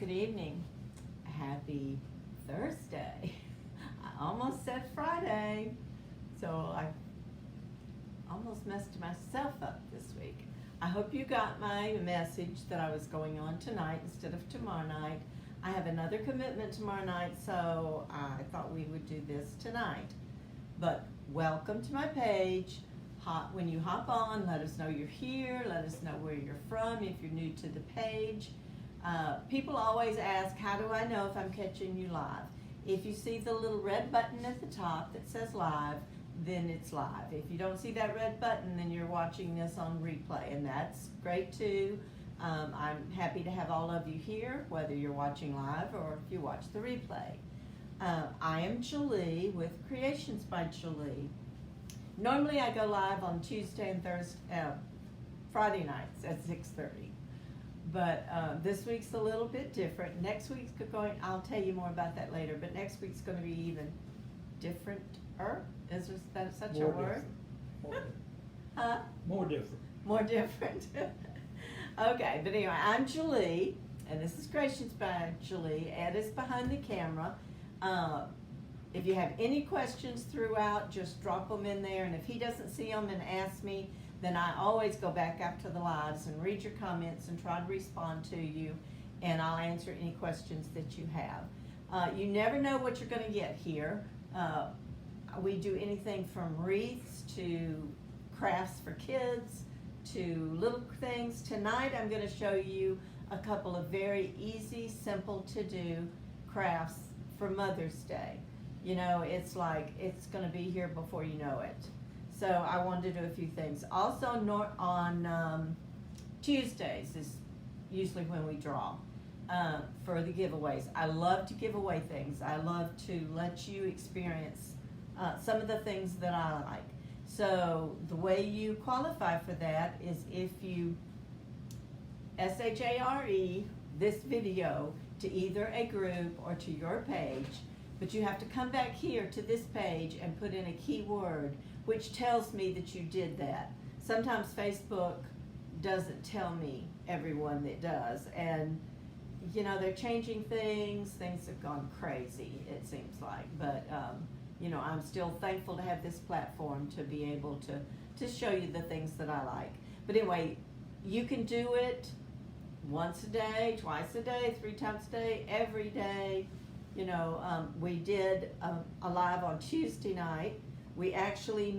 Good evening. Happy Thursday. I almost said Friday, so I almost messed myself up this week. I hope you got my message that I was going on tonight instead of tomorrow night. I have another commitment tomorrow night, so I thought we would do this tonight. But welcome to my page. When you hop on, let us know you're here. Let us know where you're from if you're new to the page. People always ask, how do I know if I'm catching you live? If you see the little red button at the top that says live, then it's live. If you don't see that red button, then you're watching this on replay, and that's great too. I'm happy to have all of you here, whether you're watching live or if you watch the replay. I am Julie with Creations by Julie. Normally I go live on Tuesday and Friday nights at 6:30. But this week's a little bit different. Next week's I'll tell you more about that later, but next week's going to be even different-er. Is that such a word? More different. More different. Okay, but anyway, I'm Julie, and this is Creations by Julie. Ed is behind the camera. If you have any questions throughout, just drop them in there, and if he doesn't see them and ask me, then I always go back after the lives and read your comments and try to respond to you, and I'll answer any questions that you have. You never know what you're going to get here. We do anything from wreaths to crafts for kids to little things. Tonight I'm going to show you a couple of very easy, simple to do crafts for Mother's Day. You know, it's like it's going to be here before you know it. So I wanted to do a few things. Also on Tuesdays is usually when we draw for the giveaways. I love to give away things. I love to let you experience some of the things that I like. So the way you qualify for that is if you SHARE this video to either a group or to your page, but you have to come back here to this page and put in a keyword which tells me that you did that. Sometimes Facebook doesn't tell me everyone that does, and you know, they're changing things have gone crazy, it seems like, but you know, I'm still thankful to have this platform to be able to show you the things that I like. But anyway, you can do it once a day, twice a day, 3 times a day, every day. You know, we did a live on Tuesday night. We actually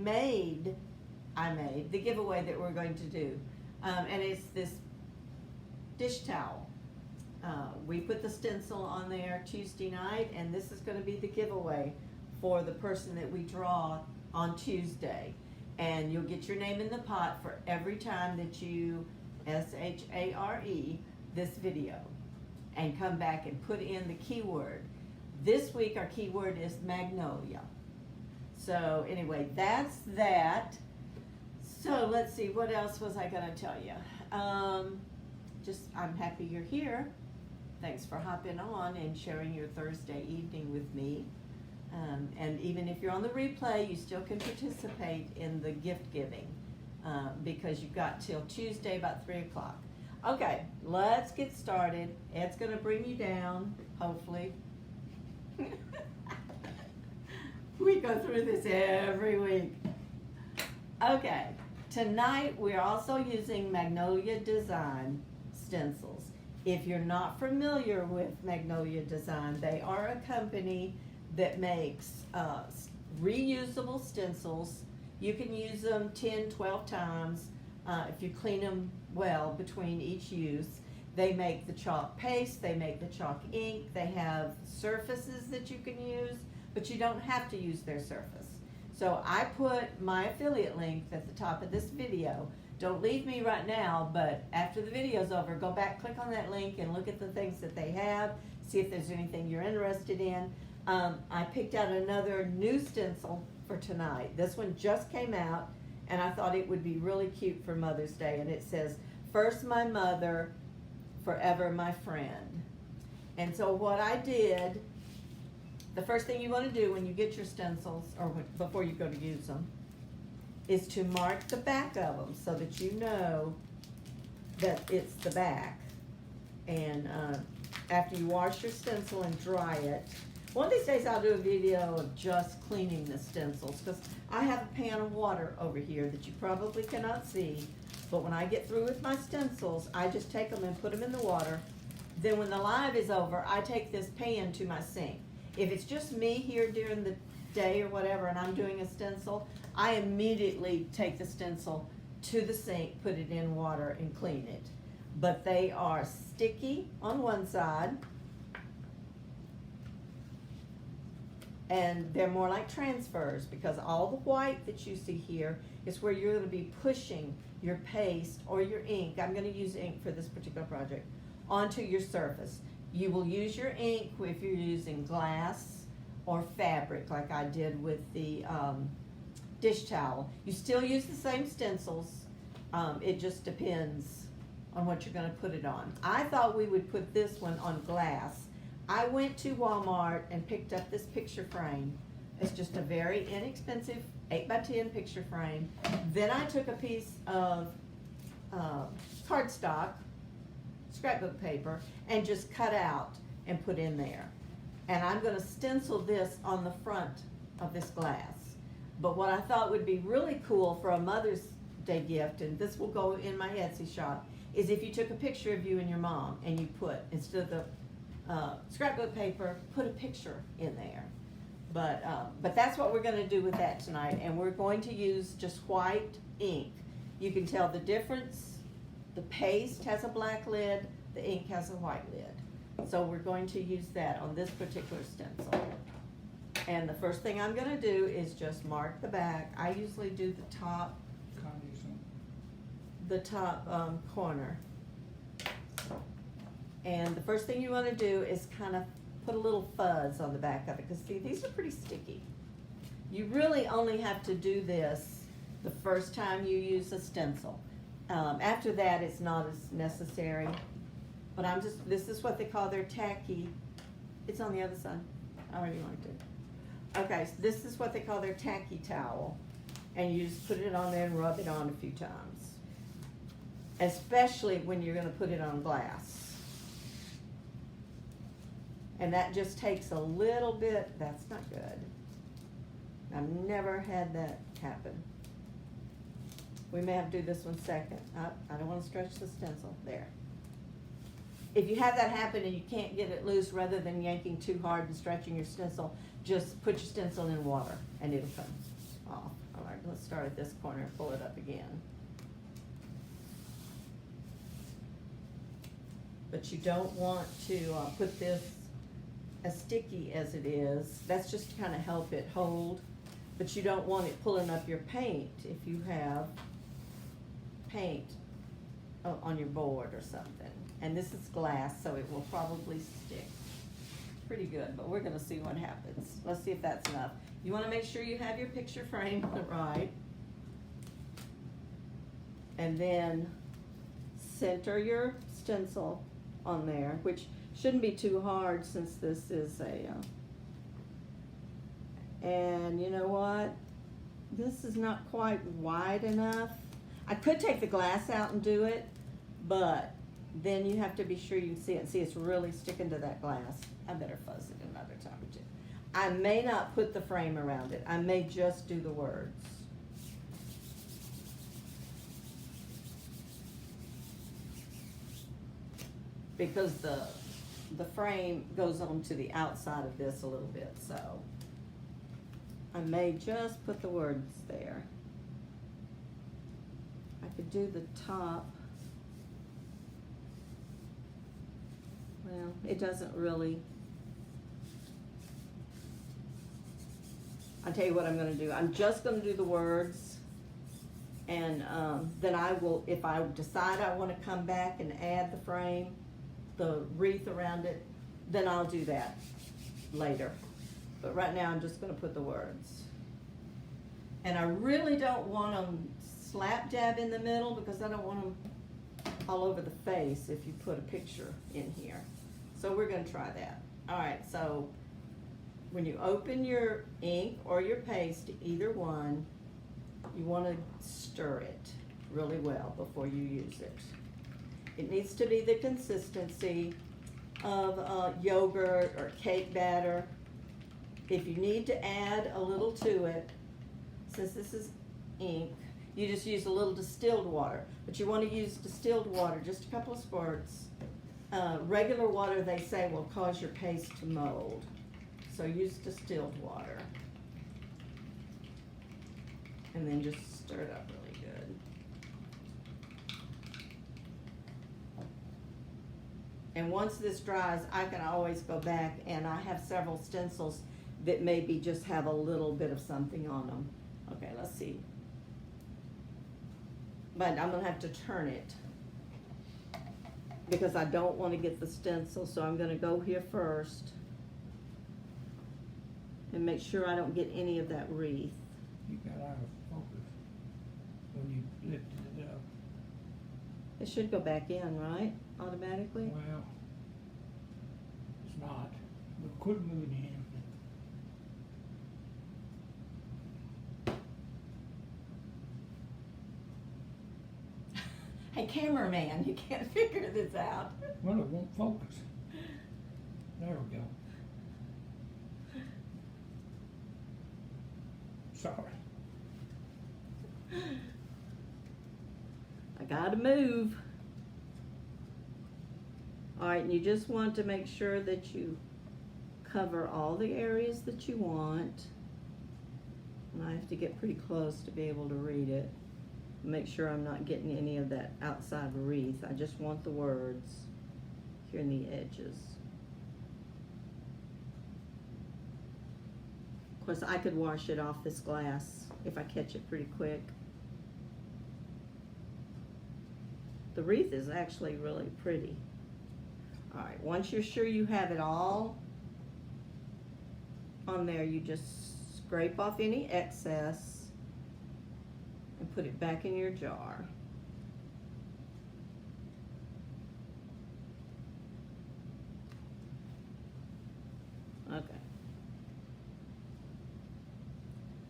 I made the giveaway that we're going to do. And it's this dish towel. We put the stencil on there Tuesday night, and this is going to be the giveaway for the person that we draw on Tuesday. And you'll get your name in the pot for every time that you SHARE this video and come back and put in the keyword. This week our keyword is Magnolia. So anyway, that's that. So let's see, what else was I going to tell you? I'm happy you're here. Thanks for hopping on and sharing your Thursday evening with me. And even if you're on the replay, you still can participate in the gift giving because you've got till Tuesday about 3 o'clock. Okay, let's get started. Ed's going to bring you down, hopefully. We go through this every week. Okay, tonight we're also using Magnolia Design stencils. If you're not familiar with Magnolia Design, they are a company that makes reusable stencils. You can use them 10, 12 times if you clean them well between each use. They make the chalk paste, they make the chalk ink, they have surfaces that you can use, but you don't have to use their surface. So I put my affiliate link at the top of this video. Don't leave me right now, but after the video's over, go back, click on that link, and look at the things that they have, see if there's anything you're interested in. I picked out another new stencil for tonight. This one just came out, and I thought it would be really cute for Mother's Day, and it says, "First my mother, forever my friend." And so what I did, the first thing you want to do when you get your stencils, or before you go to use them, is to mark the back of them so that you know that it's the back. And after you wash your stencil and dry it, one of these days I'll do a video of just cleaning the stencils, because I have a pan of water over here that you probably cannot see. But when I get through with my stencils, I just take them and put them in the water. Then when the live is over, I take this pan to my sink. If it's just me here during the day or whatever and I'm doing a stencil, I immediately take the stencil to the sink, put it in water and clean it. But they are sticky on one side, and they're more like transfers, because all the white that you see here is where you're going to be pushing your paste or your ink. I'm going to use ink for this particular project onto your surface. You will use your ink if you're using glass or fabric, like I did with the dish towel. You still use the same stencils. It just depends on what you're going to put it on. I thought we would put this one on glass. I went to Walmart and picked up this picture frame. It's just a very inexpensive 8x10 picture frame. Then I took a piece of cardstock, scrapbook paper, and just cut out and put in there. And I'm going to stencil this on the front of this glass. But what I thought would be really cool for a Mother's Day gift, and this will go in my Etsy shop, is if you took a picture of you and your mom and you put, instead of the scrapbook paper, put a picture in there. But that's what we're going to do with that tonight, and we're going to use just white ink. You can tell the difference. The paste has a black lid, the ink has a white lid. So we're going to use that on this particular stencil. And the first thing I'm going to do is just mark the back. I usually do the top corner. And the first thing you want to do is kind of put a little fuzz on the back of it, because see, these are pretty sticky. You really only have to do this the first time you use a stencil. After that, it's not as necessary. But this is what they call their tacky. It's on the other side. I already marked it. Okay, so this is what they call their tacky towel. And you just put it on there and rub it on a few times. Especially when you're going to put it on glass. And that just takes a little bit. That's not good. I've never had that happen. We may have to do this one second. I don't want to stretch the stencil. There. If you have that happen and you can't get it loose, rather than yanking too hard and stretching your stencil, just put your stencil in water and it'll come off. All right, let's start at this corner and pull it up again. But you don't want to put this as sticky as it is. That's just to kind of help it hold. But you don't want it pulling up your paint if you have paint on your board or something. And this is glass, so it will probably stick pretty good, but we're going to see what happens. Let's see if that's enough. You want to make sure you have your picture frame right. And then center your stencil on there, which shouldn't be too hard since this is and you know what? This is not quite wide enough. I could take the glass out and do it, but then you have to be sure you can see it. See, it's really sticking to that glass. I better fuzz it another time or two. I may not put the frame around it. I may just do the words. Because the frame goes on to the outside of this a little bit, so I may just put the words there. I could do the top. Well, it doesn't really. I'll tell you what I'm going to do. I'm just going to do the words, and then I will, if I decide I want to come back and add the frame, the wreath around it, then I'll do that later. But right now I'm just going to put the words. And I really don't want them slap dab in the middle, because I don't want them all over the face if you put a picture in here. So we're going to try that. All right, so when you open your ink or your paste, either one, you want to stir it really well before you use it. It needs to be the consistency of yogurt or cake batter. If you need to add a little to it, since this is ink, you just use a little distilled water. But you want to use distilled water, just a couple of squirts. Regular water, they say, will cause your paste to mold. So use distilled water. And then just stir it up really good. And once this dries, I can always go back, and I have several stencils that maybe just have a little bit of something on them. Okay, let's see. But I'm gonna have to turn it because I don't want to get the stencil, so I'm gonna go here first and make sure I don't get any of that wreath. You got out of focus when you lifted it up. It should go back in, right? Automatically? Well, it's not. But quit moving him. Hey, cameraman, you can't figure this out. Well, it won't focus. There we go. Sorry. I gotta move. All right, and you just want to make sure that you cover all the areas that you want. And I have to get pretty close to be able to read it. Make sure I'm not getting any of that outside wreath. I just want the words here in the edges. Of course, I could wash it off this glass if I catch it pretty quick. The wreath is actually really pretty. All right, once you're sure you have it all on there, you just scrape off any excess and put it back in your jar. Okay.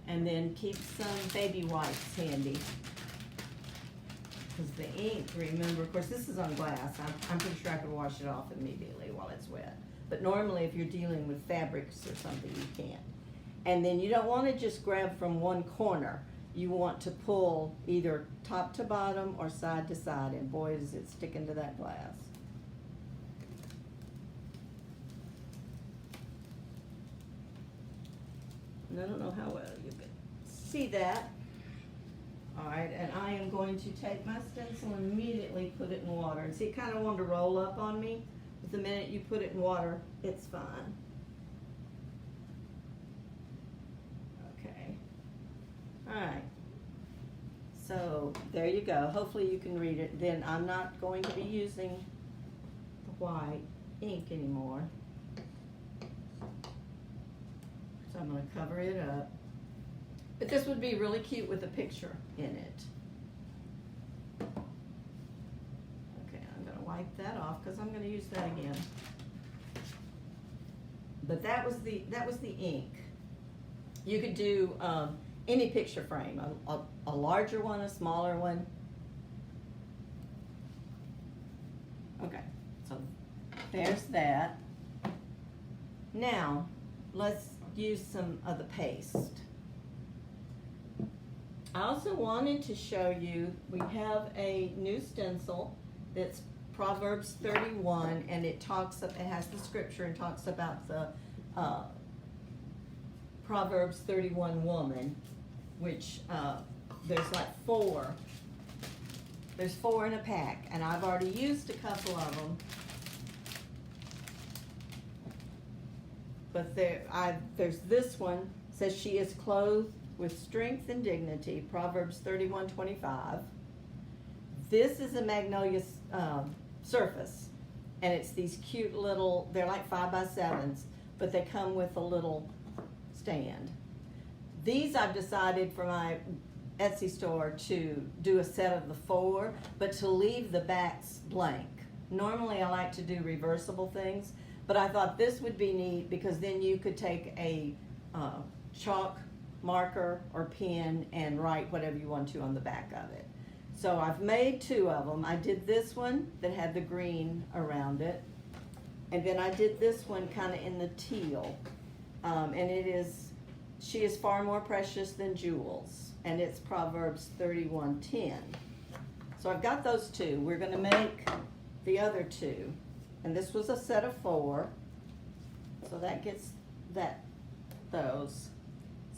And then keep some baby wipes handy. Because the ink, remember, of course this is on glass. I'm pretty sure I could wash it off immediately while it's wet. But normally if you're dealing with fabrics or something, you can't. And then you don't want to just grab from one corner. You want to pull either top to bottom or side to side, and boy, does it stick into that glass. And I don't know how well you can see that. All right, and I am going to take my stencil and immediately put it in water. And see, it kind of wanted to roll up on me. But the minute you put it in water, it's fine. Okay. All right. So there you go. Hopefully you can read it. Then I'm not going to be using the white ink anymore. So I'm going to cover it up. But this would be really cute with a picture in it. Okay, I'm going to wipe that off because I'm going to use that again. But that was the ink. You could do any picture frame, a larger one, a smaller one. Okay, so there's that. Now, let's use some of the paste. I also wanted to show you, we have a new stencil that's Proverbs 31, and it has the scripture and talks about the Proverbs 31 woman, which there's like four. There's 4 in a pack, and I've already used a couple of them. But there's this one, says she is clothed with strength and dignity, Proverbs 31:25. This is a Magnolia surface, and it's these cute little, they're like 5x7s, but they come with a little stand. These I've decided for my Etsy store to do a set of the 4, but to leave the backs blank. Normally I like to do reversible things, but I thought this would be neat because then you could take a chalk marker or pen and write whatever you want to on the back of it. So I've made 2 of them. I did this one that had the green around it. And then I did this one kind of in the teal. And it is, she is far more precious than jewels. And it's Proverbs 31:10. So I've got those 2. We're gonna make the other 2. And this was a set of 4. So that gets those.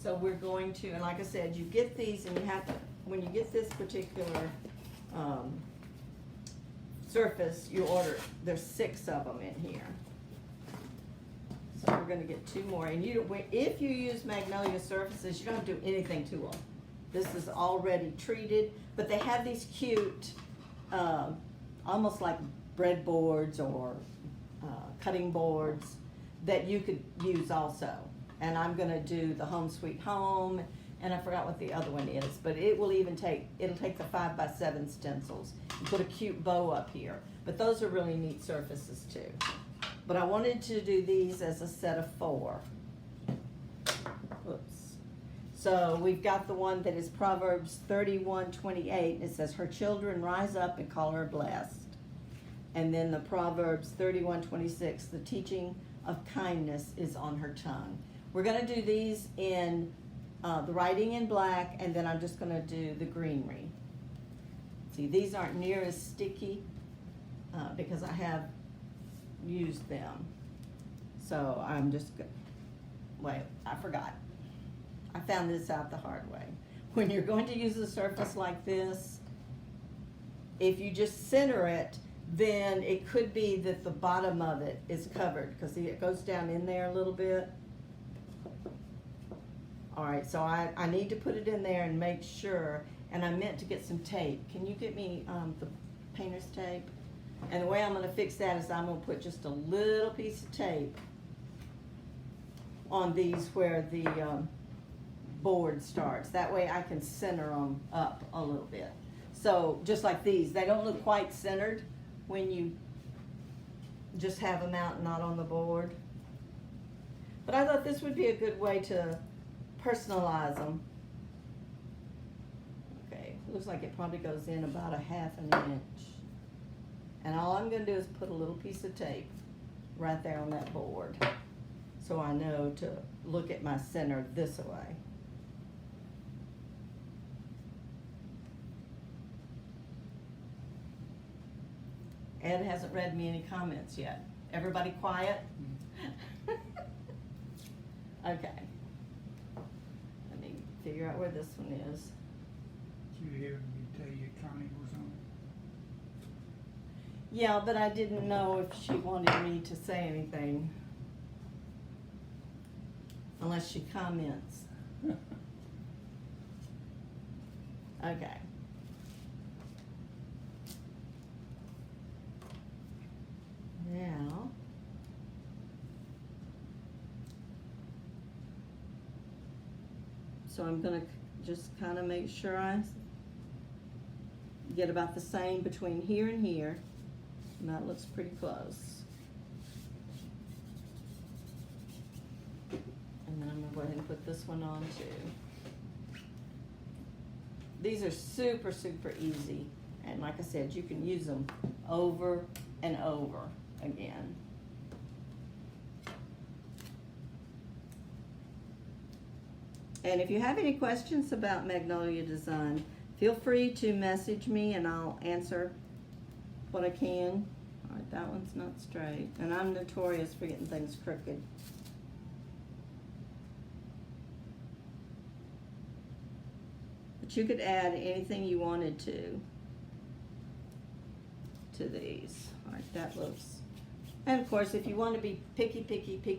So we're going to, and like I said, you get these and you have to, when you get this particular surface, you order, there's 6 of them in here. So we're gonna get 2 more. And if you use Magnolia surfaces, you don't have to do anything to them. This is already treated, but they have these cute, almost like breadboards or cutting boards that you could use also. And I'm gonna do the Home Sweet Home, and I forgot what the other one is, but it'll take the 5x7 stencils and put a cute bow up here. But those are really neat surfaces too. But I wanted to do these as a set of 4. Oops. So we've got the one that is Proverbs 31:28. It says, her children rise up and call her blessed. And then the Proverbs 31:26, the teaching of kindness is on her tongue. We're gonna do these in the writing in black, and then I'm just gonna do the greenery. See, these aren't near as sticky because I have used them. So I'm just, wait, I forgot. I found this out the hard way. When you're going to use a surface like this, if you just center it, then it could be that the bottom of it is covered, because see, it goes down in there a little bit. All right, so I need to put it in there and make sure, and I meant to get some tape. Can you get me the painter's tape? And the way I'm gonna fix that is I'm gonna put just a little piece of tape on these where the board starts. That way I can center them up a little bit. So just like these, they don't look quite centered when you just have them out and not on the board. But I thought this would be a good way to personalize them. Okay, looks like it probably goes in about a 1/2 inch. And all I'm gonna do is put a little piece of tape right there on that board, so I know to look at my center this way. Ed hasn't read me any comments yet. Everybody quiet? Okay. Let me figure out where this one is. Did you hear me tell you Connie was on? Yeah, but I didn't know if she wanted me to say anything. Unless she comments. Okay. Now, so I'm gonna just kind of make sure I get about the same between here and here. And that looks pretty close. And then I'm gonna go ahead and put this one on too. These are super, super easy. And like I said, you can use them over and over again. And if you have any questions about Magnolia design, feel free to message me and I'll answer what I can. All right, that one's not straight. And I'm notorious for getting things crooked. But you could add anything you wanted to these. All right, that looks, and of course, if you want to be picky,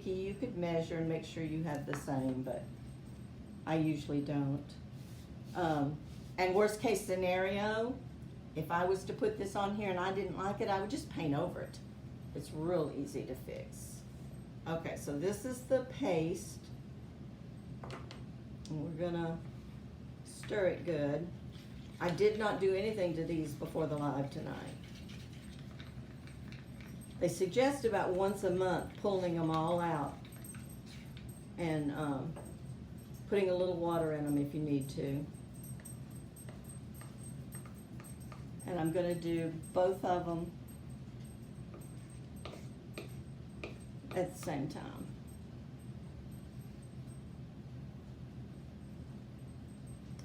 you could measure and make sure you have the same, but I usually don't. And worst case scenario, if I was to put this on here and I didn't like it, I would just paint over it. It's real easy to fix. Okay, so this is the paste. And we're gonna stir it good. I did not do anything to these before the live tonight. They suggest about once a month pulling them all out and putting a little water in them if you need to. And I'm gonna do both of them at the same time.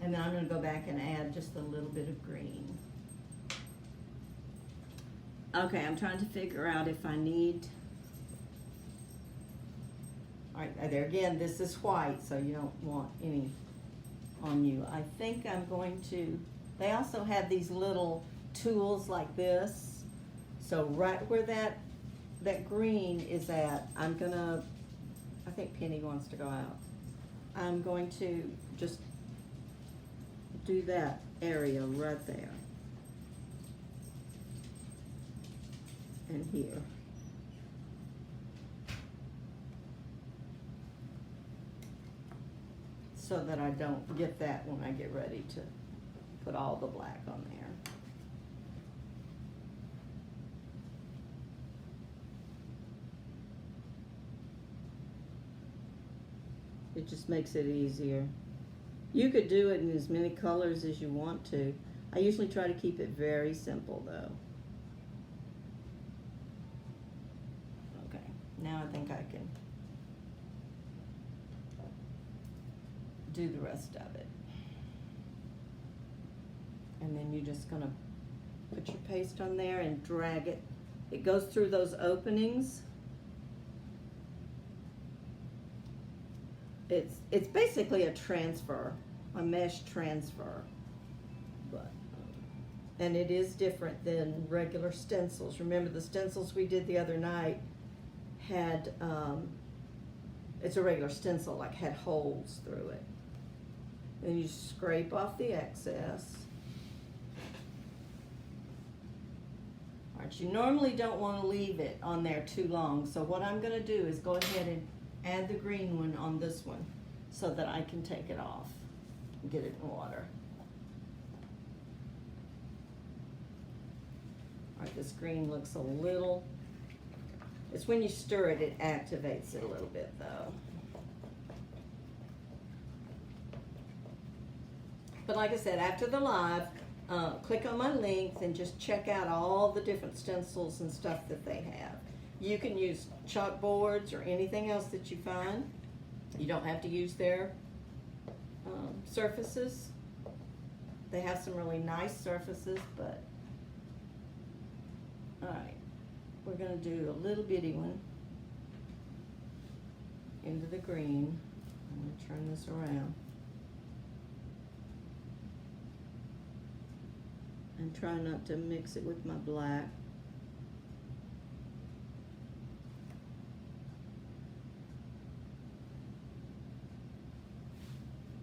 And then I'm gonna go back and add just a little bit of green. Okay, I'm trying to figure out if I need, all right, there again, this is white, so you don't want any on you. I think I'm going to, they also have these little tools like this. So right where that green is at, I'm gonna, I think Penny wants to go out. I'm going to just do that area right there. And here. So that I don't get that when I get ready to put all the black on there. It just makes it easier. You could do it in as many colors as you want to. I usually try to keep it very simple though. Okay, now I think I can do the rest of it. And then you're just gonna put your paste on there and drag it. It goes through those openings. It's basically a transfer, a mesh transfer, but and it is different than regular stencils. Remember the stencils we did the other night had it's a regular stencil, like had holes through it. Then you scrape off the excess. All right, you normally don't want to leave it on there too long, so what I'm going to do is go ahead and add the green one on this one so that I can take it off and get it in water. All right, this green looks a little, it's when you stir it, it activates it a little bit though. But like I said, after the live, click on my links and just check out all the different stencils and stuff that they have. You can use chalkboards or anything else that you find. You don't have to use their surfaces. They have some really nice surfaces, but all right, we're gonna do a little bitty one into the green. I'm gonna turn this around. And try not to mix it with my black.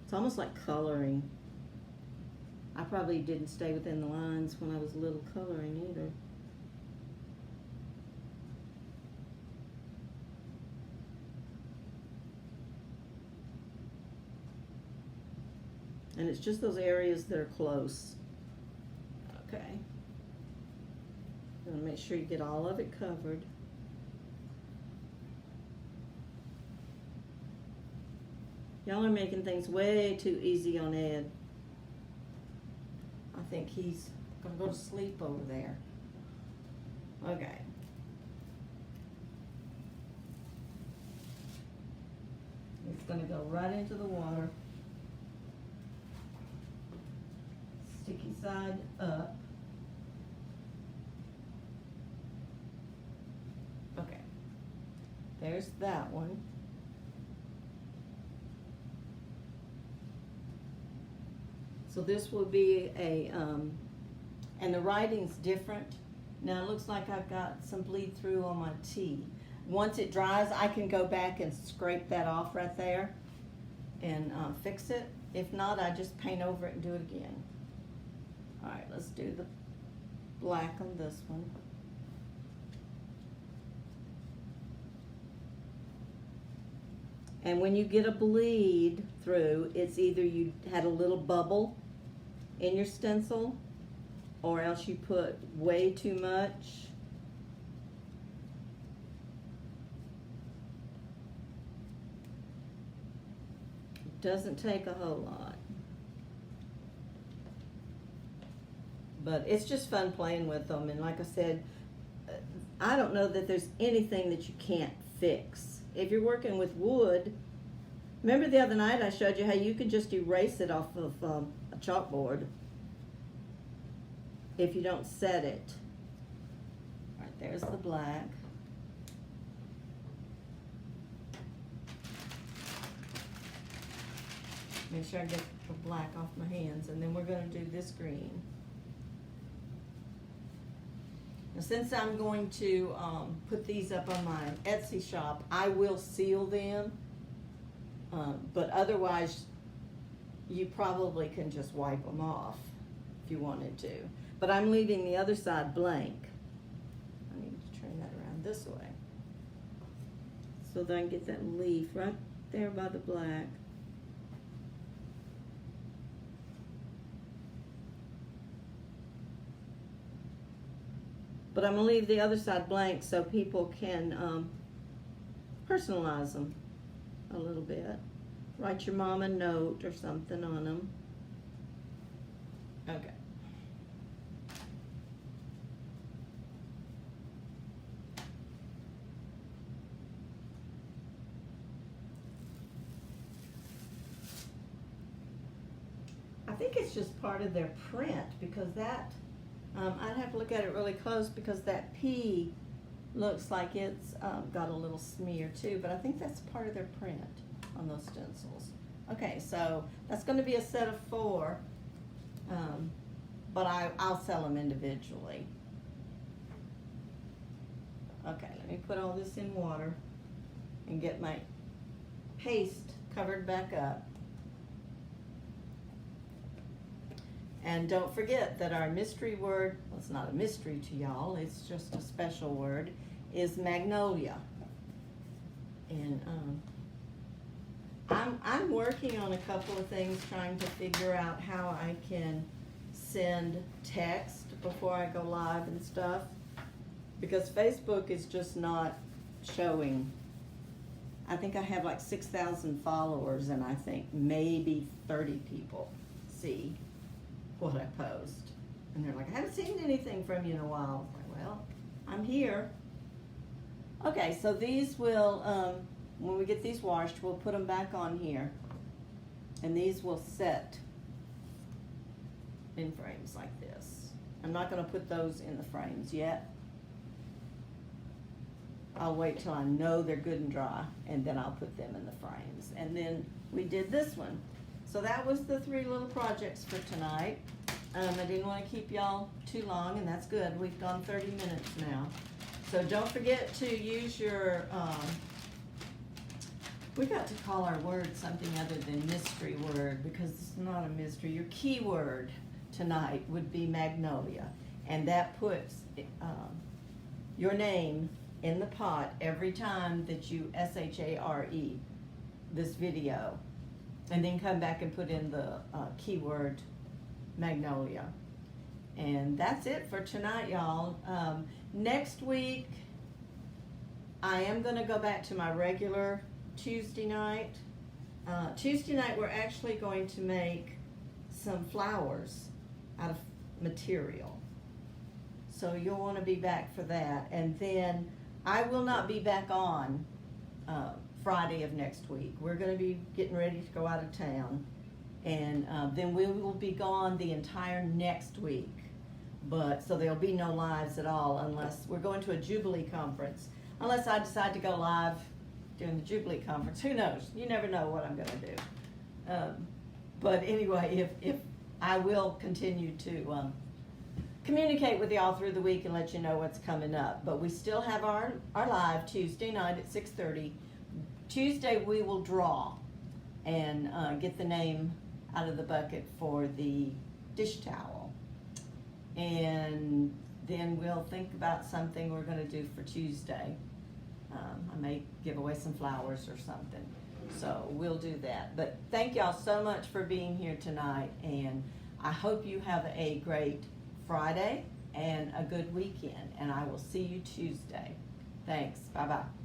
It's almost like coloring. I probably didn't stay within the lines when I was little coloring either. And it's just those areas that are close. Okay. Gonna make sure you get all of it covered. Y'all are making things way too easy on Ed. I think he's gonna go to sleep over there. Okay. It's gonna go right into the water. Sticky side up. Okay. There's that one. So this will be a, and the writing's different. Now it looks like I've got some bleed through on my T. Once it dries, I can go back and scrape that off right there and fix it. If not, I just paint over it and do it again. All right, let's do the black on this one. And when you get a bleed through, it's either you had a little bubble in your stencil, or else you put way too much. It doesn't take a whole lot. But it's just fun playing with them. And like I said, I don't know that there's anything that you can't fix. If you're working with wood, remember the other night I showed you how you can just erase it off of a chalkboard if you don't set it. All right, there's the black. Make sure I get the black off my hands, and then we're going to do this green. Now, since I'm going to put these up on my Etsy shop, I will seal them, but otherwise you probably can just wipe them off if you wanted to. But I'm leaving the other side blank. I need to turn that around this way so that I can get that leaf right there by the black. But I'm going to leave the other side blank so people can personalize them a little bit. Write your mom a note or something on them. Okay. I think it's just part of their print because that I'd have to look at it really close because that P looks like it's got a little smear too, but I think that's part of their print on those stencils. Okay, so that's going to be a set of 4, but I'll sell them individually. Okay, let me put all this in water and get my paste covered back up. And don't forget that our mystery word, well, it's not a mystery to y'all, it's just a special word, is Magnolia. And I'm working on a couple of things, trying to figure out how I can send text before I go live and stuff, because Facebook is just not showing. I think I have like 6,000 followers, and I think maybe 30 people see what I post. And they're like, I haven't seen anything from you in a while. I'm like, well, I'm here. Okay, so these will, when we get these washed, we'll put them back on here. And these will set in frames like this. I'm not going to put those in the frames yet. I'll wait till I know they're good and dry, and then I'll put them in the frames. And then we did this one. So that was the 3 little projects for tonight. I didn't want to keep y'all too long, and that's good. We've gone 30 minutes now. So don't forget to use your, we got to call our word something other than mystery word because it's not a mystery. Your keyword tonight would be Magnolia, and that puts your name in the pot every time that you SHARE this video. And then come back and put in the keyword Magnolia. And that's it for tonight, y'all. Next week, I am going to go back to my regular Tuesday night. Tuesday night, we're actually going to make some flowers out of material. So you'll want to be back for that. And then I will not be back on Friday of next week. We're going to be getting ready to go out of town, and then we will be gone the entire next week. But so there'll be no lives at all unless we're going to a Jubilee conference. Unless I decide to go live during the Jubilee conference, who knows? You never know what I'm going to do. But anyway, if I will continue to communicate with y'all through the week and let you know what's coming up. But we still have our live Tuesday night at 6:30. Tuesday we will draw and get the name out of the bucket for the dish towel. And then we'll think about something we're going to do for Tuesday. I may give away some flowers or something. So we'll do that. But thank y'all so much for being here tonight. And I hope you have a great Friday and a good weekend. And I will see you Tuesday. Thanks. Bye-bye.